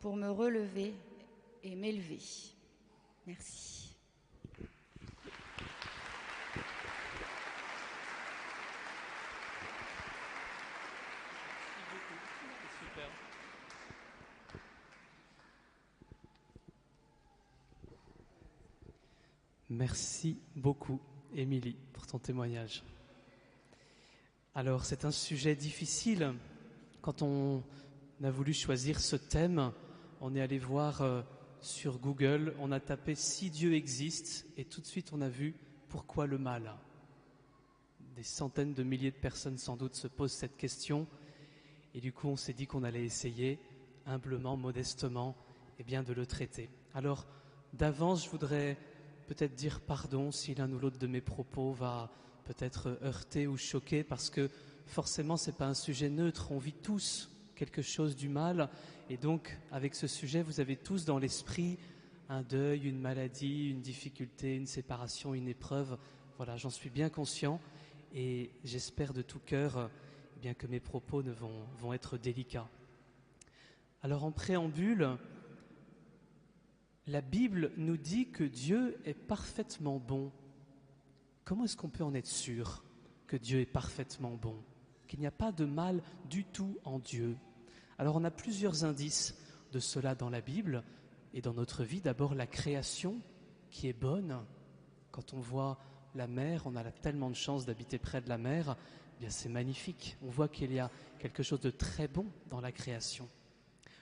pour me relever et m'élever. Merci. Super. Merci beaucoup, Émilie, pour ton témoignage. Alors, c'est un sujet difficile. Quand on a voulu choisir ce thème, on est allé voir sur Google, on a tapé « Si Dieu existe » et tout de suite on a vu « Pourquoi le mal ?» Des centaines de milliers de personnes sans doute se posent cette question et du coup on s'est dit qu'on allait essayer humblement, modestement, de le traiter. Alors, d'avance, je voudrais peut-être dire pardon si l'un ou l'autre de mes propos va peut-être heurter ou choquer, parce que forcément c'est pas un sujet neutre, on vit tous quelque chose du mal, et donc avec ce sujet vous avez tous dans l'esprit un deuil, une maladie, une difficulté, une séparation, une épreuve. Voilà, j'en suis bien conscient et j'espère de tout cœur que mes propos vont être délicats. Alors en préambule, la Bible nous dit que Dieu est parfaitement bon. Comment est-ce qu'on peut en être sûr que Dieu est parfaitement bon, qu'il n'y a pas de mal du tout en Dieu? Alors on a plusieurs indices de cela dans la Bible et dans notre vie. D'abord la création qui est bonne. Quand on voit la mer, on a tellement de chance d'habiter près de la mer, c'est magnifique. On voit qu'il y a quelque chose de très bon dans la création.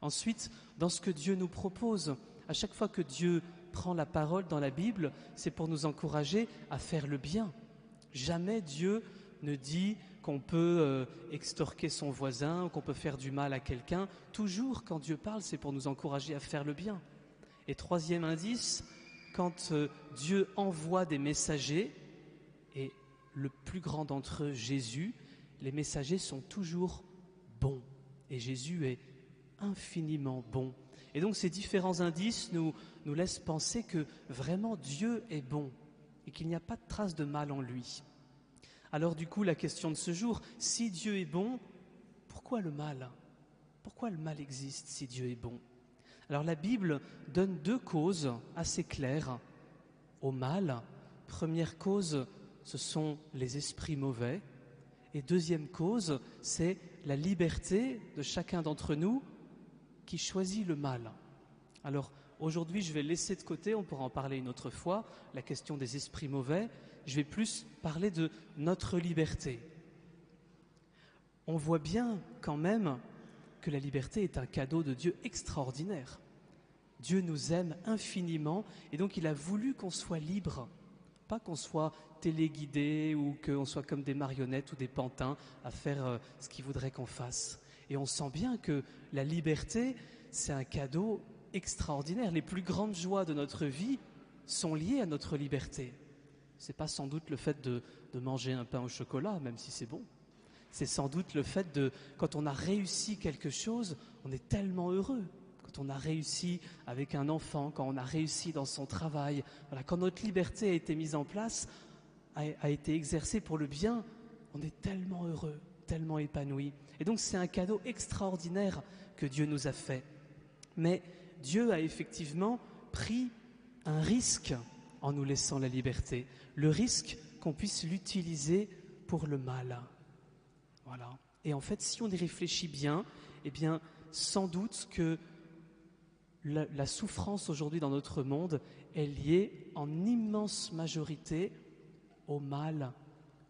Ensuite, dans ce que Dieu nous propose, à chaque fois que Dieu prend la parole dans la Bible, c'est pour nous encourager à faire le bien. Jamais Dieu ne dit qu'on peut extorquer son voisin ou qu'on peut faire du mal à quelqu'un. Toujours, quand Dieu parle, c'est pour nous encourager à faire le bien. Et troisième indice, quand Dieu envoie des messagers, et le plus grand d'entre eux, Jésus, les messagers sont toujours bons. Et Jésus est infiniment bon. Et donc ces différents indices nous laissent penser que vraiment Dieu est bon et qu'il n'y a pas de trace de mal en lui. Alors du coup, la question de ce jour, si Dieu est bon, pourquoi le mal? Pourquoi le mal existe si Dieu est bon? Alors la Bible donne deux causes assez claires au mal. Première cause, ce sont les esprits mauvais. Et deuxième cause, c'est la liberté de chacun d'entre nous qui choisit le mal. Alors aujourd'hui, je vais laisser de côté, on pourra en parler une autre fois, la question des esprits mauvais. Je vais plus parler de notre liberté. On voit bien quand même que la liberté est un cadeau de Dieu extraordinaire. Dieu nous aime infiniment et donc il a voulu qu'on soit libre, pas qu'on soit téléguidé ou qu'on soit comme des marionnettes ou des pantins à faire ce qu'il voudrait qu'on fasse. Et on sent bien que la liberté, c'est un cadeau extraordinaire. Les plus grandes joies de notre vie sont liées à notre liberté. C'est pas sans doute le fait de manger un pain au chocolat, même si c'est bon. C'est sans doute le fait quand on a réussi quelque chose, on est tellement heureux. Quand on a réussi avec un enfant, quand on a réussi dans son travail, voilà, quand notre liberté a été mise en place, a été exercée pour le bien, on est tellement heureux, tellement épanoui. Et donc c'est un cadeau extraordinaire que Dieu nous a fait. Mais Dieu a effectivement pris un risque en nous laissant la liberté, le risque qu'on puisse l'utiliser pour le mal. Voilà. Et en fait, si on y réfléchit bien, sans doute que la souffrance aujourd'hui dans notre monde est liée en immense majorité au mal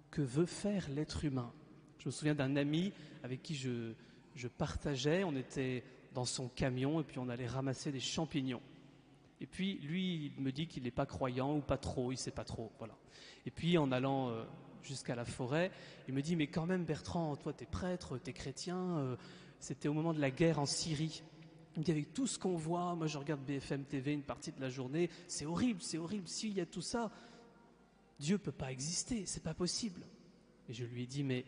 que veut faire l'être humain. Je me souviens d'un ami avec qui je partageais, on était dans son camion et puis on allait ramasser des champignons. Et puis lui, il me dit qu'il n'est pas croyant ou pas trop, il ne sait pas trop. Voilà. Et puis en allant jusqu'à la forêt, il me dit « Mais quand même Bertrand, toi t'es prêtre, t'es chrétien, c'était au moment de la guerre en Syrie. » Il me dit « Avec tout ce qu'on voit, moi je regarde BFM TV une partie de la journée, c'est horrible, s'il y a tout ça, Dieu ne peut pas exister, c'est pas possible. » Et je lui ai dit « Mais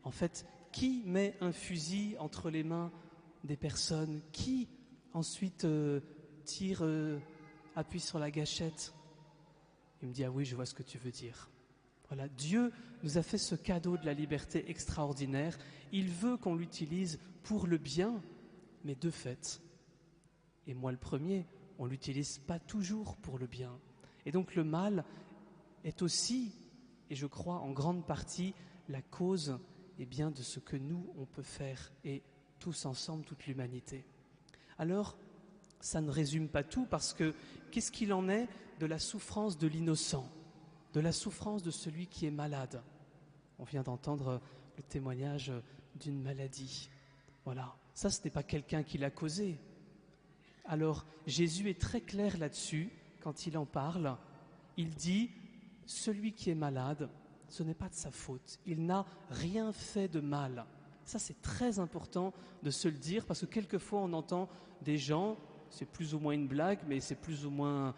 en fait, qui met un fusil entre les mains des personnes? Qui ensuite tire, appuie sur la gâchette ?» Il me dit « Ah oui, je vois ce que tu veux dire. » Voilà, Dieu nous a fait ce cadeau de la liberté extraordinaire. Il veut qu'on l'utilise pour le bien, mais de fait, et moi le premier, on ne l'utilise pas toujours pour le bien. Et donc le mal est aussi, et je crois en grande partie, la cause de ce que nous, on peut faire, et tous ensemble, toute l'humanité. Alors, ça ne résume pas tout, parce que qu'est-ce qu'il en est de la souffrance de l'innocent, de la souffrance de celui qui est malade? On vient d'entendre le témoignage d'une maladie. Voilà, ça ce n'est pas quelqu'un qui l'a causé. Alors Jésus est très clair là-dessus quand il en parle. Il dit, celui qui est malade, ce n'est pas de sa faute. Il n'a rien fait de mal. Ça c'est très important de se le dire, parce que quelquefois on entend des gens, c'est plus ou moins une blague, mais c'est plus ou moins,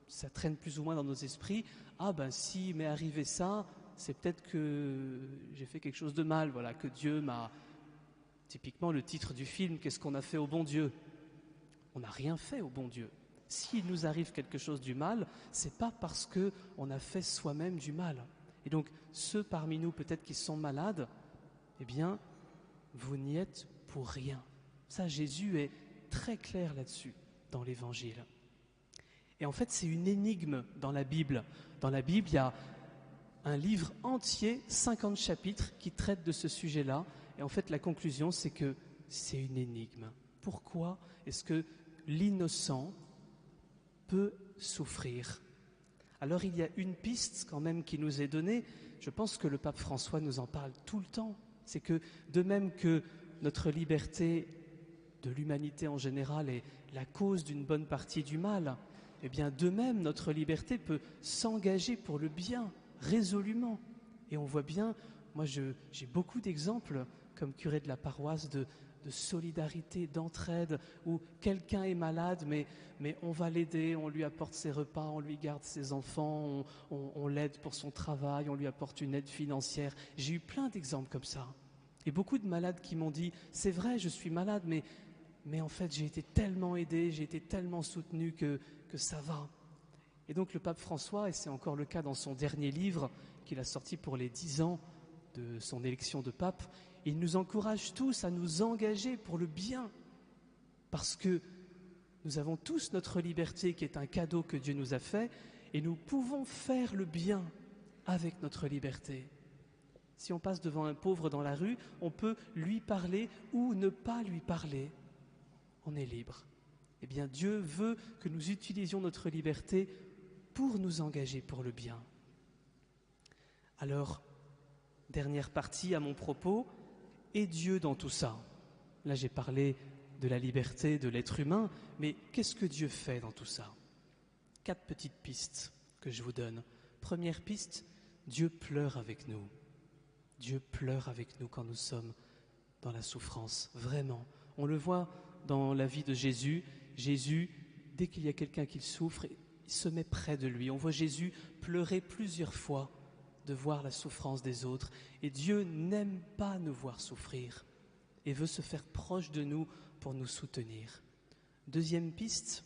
ça traîne plus ou moins dans nos esprits. Ah ben si m'est arrivé ça, c'est peut-être que j'ai fait quelque chose de mal, voilà, que Dieu m'a... Typiquement le titre du film, qu'est-ce qu'on a fait au bon Dieu? On n'a rien fait au bon Dieu. S'il nous arrive quelque chose du mal, c'est pas parce qu'on a fait soi-même du mal. Et donc ceux parmi nous peut-être qui sont malades, eh bien, vous n'y êtes pour rien. Ça, Jésus est très clair là-dessus dans l'Évangile. Et en fait, c'est une énigme dans la Bible. Dans la Bible, il y a un livre entier, 50 chapitres, qui traite de ce sujet-là. Et en fait, la conclusion, c'est que c'est une énigme. Pourquoi est-ce que l'innocent peut souffrir? Alors, il y a une piste quand même qui nous est donnée. Je pense que le pape François nous en parle tout le temps. C'est que, de même que notre liberté de l'humanité en général est la cause d'une bonne partie du mal, eh bien, de même, notre liberté peut s'engager pour le bien, résolument. Et on voit bien, moi j'ai beaucoup d'exemples comme curé de la paroisse de solidarité, d'entraide, où quelqu'un est malade, mais on va l'aider, on lui apporte ses repas, on lui garde ses enfants, on l'aide pour son travail, on lui apporte une aide financière. J'ai eu plein d'exemples comme ça. Et beaucoup de malades qui m'ont dit, c'est vrai, je suis malade, mais en fait j'ai été tellement aidé, j'ai été tellement soutenu que ça va. Et donc le pape François, et c'est encore le cas dans son dernier livre qu'il a sorti pour les 10 ans de son élection de pape, il nous encourage tous à nous engager pour le bien, parce que nous avons tous notre liberté qui est un cadeau que Dieu nous a fait, et nous pouvons faire le bien avec notre liberté. Si on passe devant un pauvre dans la rue, on peut lui parler ou ne pas lui parler. On est libre. Eh bien, Dieu veut que nous utilisions notre liberté pour nous engager pour le bien. Alors, dernière partie à mon propos, et Dieu dans tout ça? Là, j'ai parlé de la liberté de l'être humain, mais qu'est-ce que Dieu fait dans tout ça? 4 petites pistes que je vous donne. Première piste, Dieu pleure avec nous. Dieu pleure avec nous quand nous sommes dans la souffrance, vraiment. On le voit dans la vie de Jésus. Jésus, dès qu'il y a quelqu'un qui souffre, il se met près de lui. On voit Jésus pleurer plusieurs fois de voir la souffrance des autres. Et Dieu n'aime pas nous voir souffrir et veut se faire proche de nous pour nous soutenir. Deuxième piste,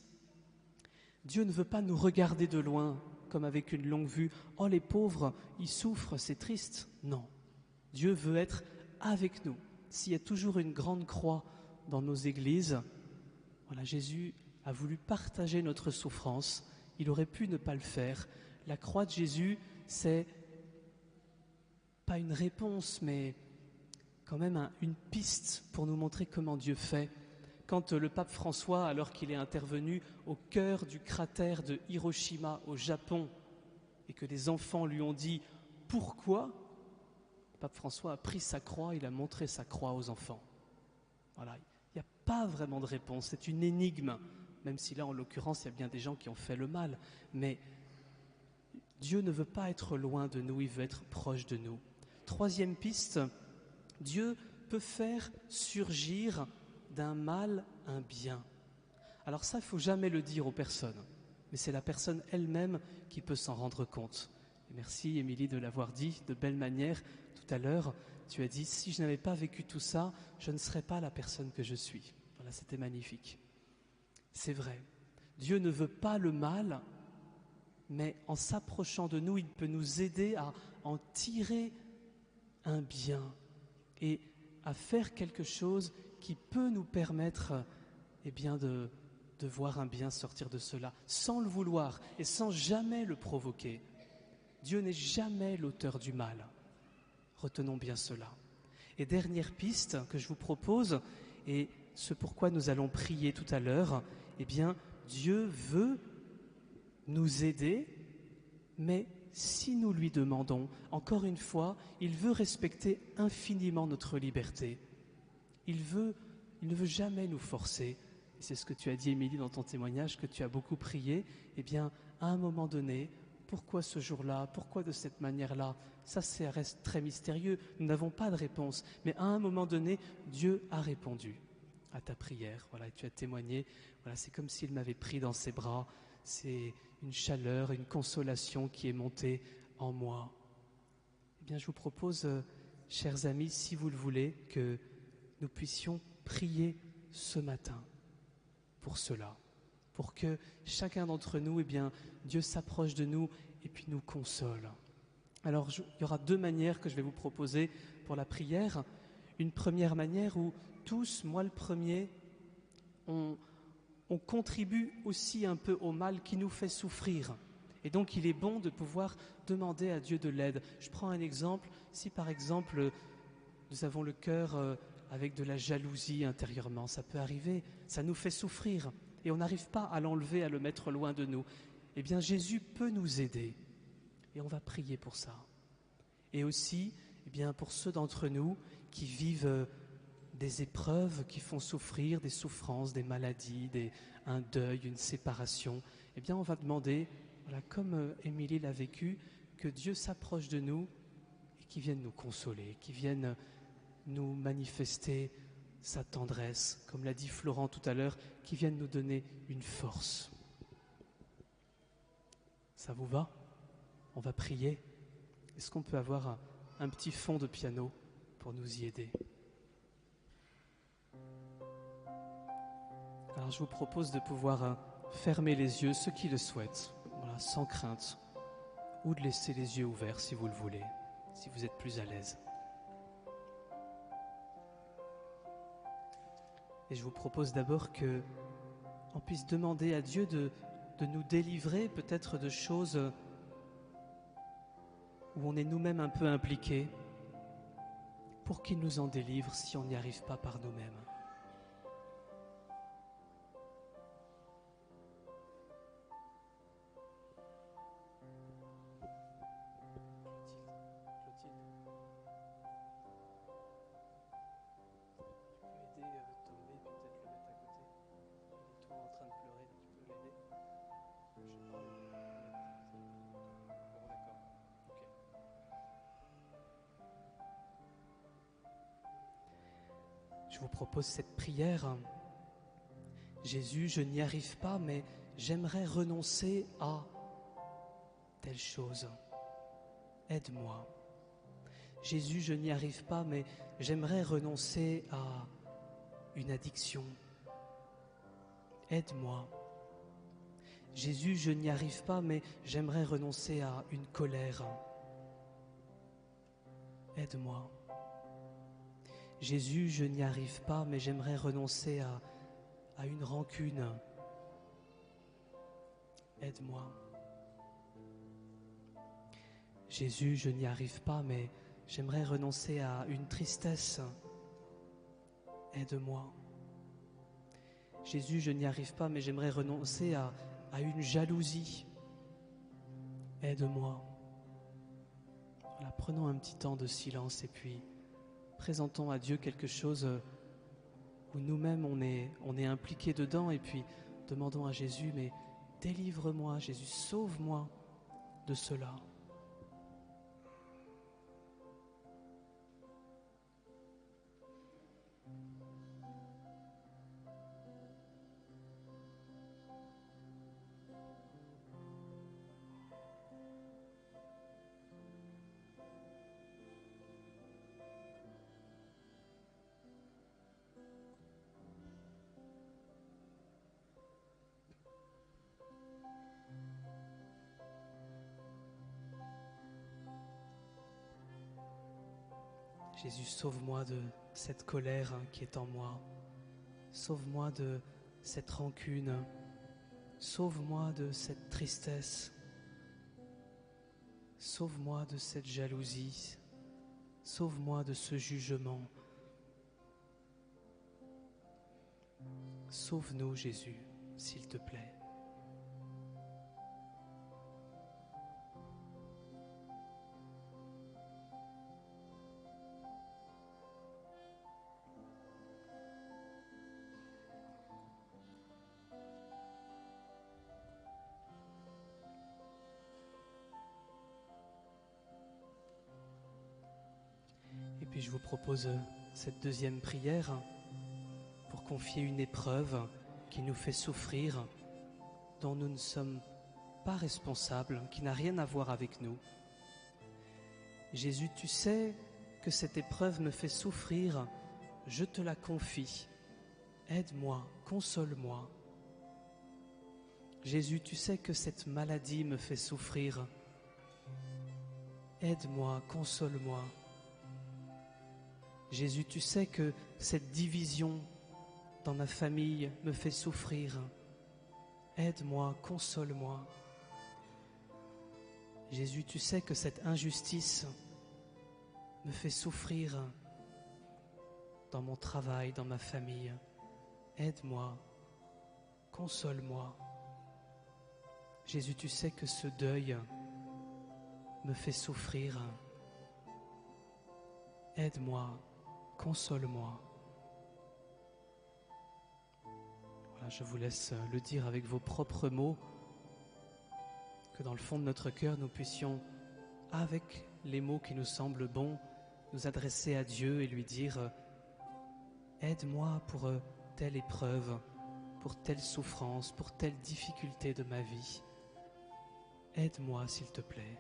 Dieu ne veut pas nous regarder de loin comme avec une longue vue. Oh, les pauvres, ils souffrent, c'est triste. Non, Dieu veut être avec nous. S'il y a toujours une grande croix dans nos églises, voilà, Jésus a voulu partager notre souffrance. Il aurait pu ne pas le faire. La croix de Jésus, c'est pas une réponse, mais quand même une piste pour nous montrer comment Dieu fait. Quand le pape François, alors qu'il est intervenu au cœur du cratère de Hiroshima au Japon, et que les enfants lui ont dit « Pourquoi ?», le pape François a pris sa croix, il a montré sa croix aux enfants. Voilà, il n'y a pas vraiment de réponse, c'est une énigme, même si là, en l'occurrence, il y a bien des gens qui ont fait le mal. Mais Dieu ne veut pas être loin de nous, il veut être proche de nous. Troisième piste, Dieu peut faire surgir d'un mal un bien. Alors ça, il ne faut jamais le dire aux personnes, mais c'est la personne elle-même qui peut s'en rendre compte. Et merci Émilie de l'avoir dit de belle manière tout à l'heure. Tu as dit, si je n'avais pas vécu tout ça, je ne serais pas la personne que je suis. Voilà, c'était magnifique. C'est vrai, Dieu ne veut pas le mal, mais en s'approchant de nous, il peut nous aider à en tirer un bien et à faire quelque chose qui peut nous permettre de de voir un bien sortir de cela, sans le vouloir et sans jamais le provoquer. Dieu n'est jamais l'auteur du mal. Retenons bien cela. Et dernière piste que je vous propose, et ce pourquoi nous allons prier tout à l'heure, eh bien, Dieu veut nous aider, mais si nous lui demandons, encore une fois, il veut respecter infiniment notre liberté. Il ne veut jamais nous forcer. Et c'est ce que tu as dit, Émilie, dans ton témoignage, que tu as beaucoup prié. Eh bien, à un moment donné, pourquoi ce jour-là? Pourquoi de cette manière-là? Ça reste très mystérieux. Nous n'avons pas de réponse. Mais à un moment donné, Dieu a répondu à ta prière. Voilà, et tu as témoigné. Voilà, c'est comme s'il m'avait pris dans ses bras. C'est une chaleur, une consolation qui est montée en moi. Eh bien, je vous propose, chers amis, si vous le voulez, que nous puissions prier ce matin pour cela, pour que chacun d'entre nous, eh bien, Dieu s'approche de nous et puis nous console. Alors, il y aura deux manières que je vais vous proposer pour la prière. Une première manière où tous, moi le premier, on contribue aussi un peu au mal qui nous fait souffrir. Et donc, il est bon de pouvoir demander à Dieu de l'aide. Je prends un exemple. Si, par exemple, nous avons le cœur avec de la jalousie intérieurement, ça peut arriver, ça nous fait souffrir et on n'arrive pas à l'enlever, à le mettre loin de nous. Eh bien, Jésus peut nous aider et on va prier pour ça. Et aussi, eh bien, pour ceux d'entre nous qui vivent des épreuves qui font souffrir, des souffrances, des maladies, un deuil, une séparation, eh bien, on va demander, voilà, comme Émilie l'a vécu, que Dieu s'approche de nous et qu'il vienne nous consoler, qu'il vienne nous manifester sa tendresse, comme l'a dit Florent tout à l'heure, qui vienne nous donner une force. Ça vous va? On va prier. Est-ce qu'on peut avoir un petit fond de piano pour nous y aider? Alors je vous propose de pouvoir fermer les yeux, ceux qui le souhaitent, voilà, sans crainte, ou de laisser les yeux ouverts si vous le voulez, si vous êtes plus à l'aise. Et je vous propose d'abord qu'on puisse demander à Dieu de nous délivrer peut-être de choses où on est nous-mêmes un peu impliqués, pour qu'il nous en délivre si on n'y arrive pas par nous-mêmes. Je vous propose cette prière. Jésus, je n'y arrive pas, mais j'aimerais renoncer à telle chose. Aide-moi. Jésus, je n'y arrive pas, mais j'aimerais renoncer à une addiction. Aide-moi. Jésus, je n'y arrive pas, mais j'aimerais renoncer à une colère. Aide-moi. Jésus, je n'y arrive pas, mais j'aimerais renoncer à une rancune. Aide-moi. Jésus, je n'y arrive pas, mais j'aimerais renoncer à une tristesse. Aide-moi. Jésus, je n'y arrive pas, mais j'aimerais renoncer à une jalousie. Aide-moi. Voilà, prenons un petit temps de silence et puis présentons à Dieu quelque chose où nous-mêmes on est impliqués dedans et puis demandons à Jésus, mais délivre-moi, Jésus, sauve-moi de cela. Jésus, sauve-moi de cette colère qui est en moi. Sauve-moi de cette rancune. Sauve-moi de cette tristesse. Sauve-moi de cette jalousie. Sauve-moi de ce jugement. Sauve-nous, Jésus, s'il te plaît. Et puis je vous propose cette deuxième prière pour confier une épreuve qui nous fait souffrir, dont nous ne sommes pas responsables, qui n'a rien à voir avec nous. Jésus, tu sais que cette épreuve me fait souffrir, je te la confie. Aide-moi, console-moi. Jésus, tu sais que cette maladie me fait souffrir. Aide-moi, console-moi. Jésus, tu sais que cette division dans ma famille me fait souffrir. Aide-moi, console-moi. Jésus, tu sais que cette injustice me fait souffrir dans mon travail, dans ma famille. Aide-moi, console-moi. Jésus, tu sais que ce deuil me fait souffrir. Aide-moi, console-moi. Voilà, je vous laisse le dire avec vos propres mots, que dans le fond de notre cœur, nous puissions, avec les mots qui nous semblent bons, nous adresser à Dieu et lui dire « Aide-moi pour telle épreuve, pour telle souffrance, pour telle difficulté de ma vie. Aide-moi, s'il te plaît. »